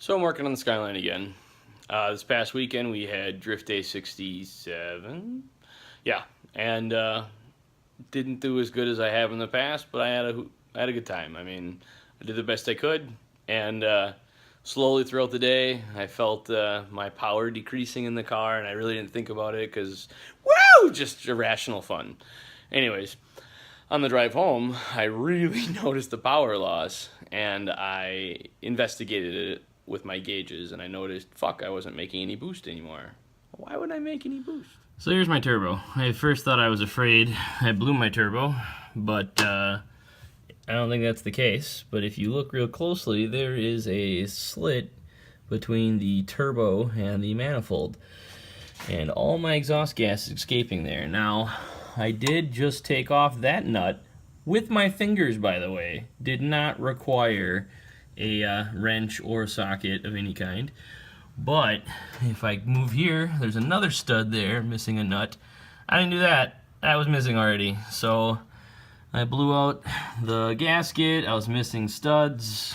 So I'm working on the Skyline again. This past weekend we had Drift Day 67. Yeah, and didn't do as good as I have in the past, but I had a good time. I mean, I did the best I could, and slowly throughout the day, I felt my power decreasing in the car, and I really didn't think about it because, woo, just irrational fun. Anyways, on the drive home, I really noticed the power loss, and I investigated it with my gauges, and I noticed, fuck, I wasn't making any boost anymore. Why would I make any boost? So here's my turbo. I first thought I was afraid I blew my turbo, but I don't think that's the case. But if you look real closely, there is a slit between the turbo and the manifold, and all my exhaust gas is escaping there. Now, I did just take off that nut with my fingers, by the way. Did not require a wrench or socket of any kind. But if I move here, there's another stud there missing a nut. I didn't do that. That was missing already. So I blew out the gasket. I was missing studs.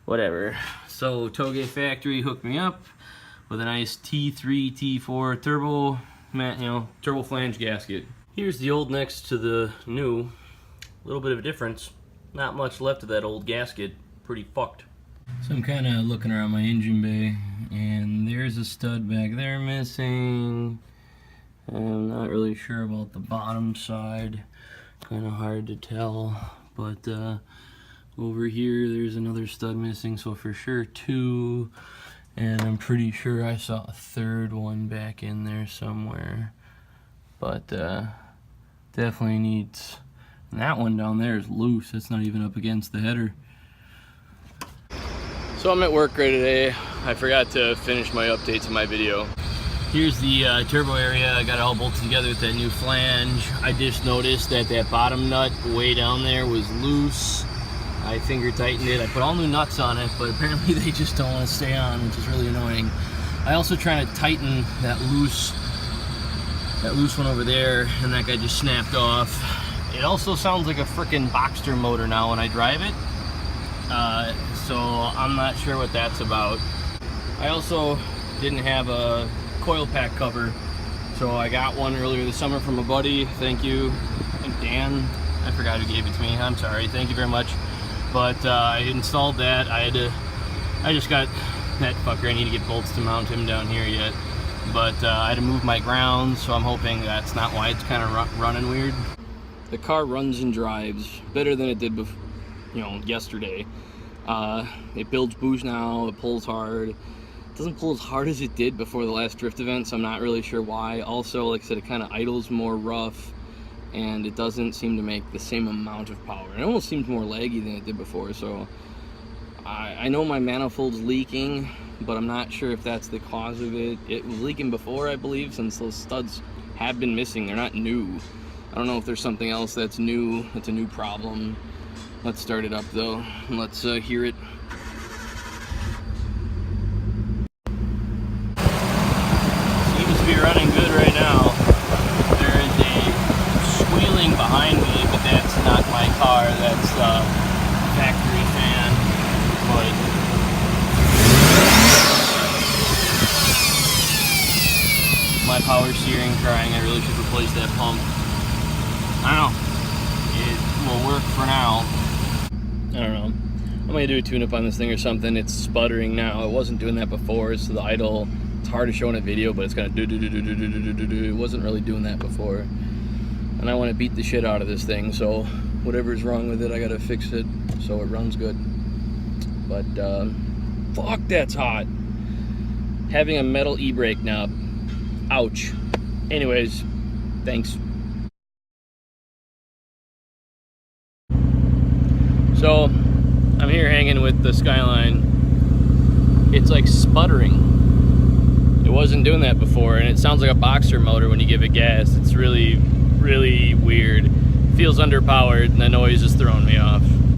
Whatever. So Toge Factory hooked me up with a nice T3, T4 turbo, turbo flange gasket. Here's the old next to the new. A little bit of a difference. Not much left of that old gasket. Pretty fucked. So I'm kind of looking around my engine bay, and there's a stud back there missing. I'm not really sure about the bottom side. Kind of hard to tell. But over here, there's another stud missing, so for sure two. And I'm pretty sure I saw a third one back in there somewhere. But definitely needs. And that one down there is loose. It's not even up against the header. So I'm at work right today. I forgot to finish my updates in my video. Here's the turbo area. I got it all bolted together with that new flange. I just noticed that that bottom nut way down there was loose. I finger tightened it. I put all new nuts on it, but apparently they just don't want to stay on, which is really annoying. I also tried to tighten that loose one over there, and that guy just snapped off. It also sounds like a frickin' Boxster motor now when I drive it. So I'm not sure what that's about. I also didn't have a coil pack cover, so I got one earlier this summer from a buddy. Thank you. I think Dan, I forgot who gave it to me. I'm sorry. Thank you very much. But I installed that. I just got that fucker. I need to get bolts to mount him down here yet. But I had to move my ground, so I'm hoping that's not why it's kind of running weird. The car runs and drives better than it did before, yesterday. It builds boost now, it pulls hard. It doesn't pull as hard as it did before the last drift event, so I'm not really sure why. Also, like I said, it kind of idles more rough, and it doesn't seem to make the same amount of power. It almost seems more laggy than it did before, so I know my manifold's leaking, but I'm not sure if that's the cause of it. It was leaking before, I believe, since those studs have been missing. They're not new. I don't know if there's something else that's new, that's a new problem. Let's start it up though, and let's hear it. Seems to be running good right now. There is a squealing behind me, but that's not my car, that's the factory fan. But my power steering crying, I really should replace that pump. I don't know. It will work for now. I don't know. I'm gonna do a tune-up on this thing or something. It's sputtering now. It wasn't doing that before, so the idle, it's hard to show in a video, but it's gonna do. It wasn't really doing that before. And I want to beat the shit out of this thing, so whatever's wrong with it, I gotta fix it so it runs good. But fuck, that's hot. Having a metal e-brake knob. Ouch. Anyways, thanks. So, I'm here hanging with the Skyline. It's like sputtering. It wasn't doing that before, and it sounds like a Boxster motor when you give it gas. It's really, really weird. Feels underpowered, and the noise is throwing me off.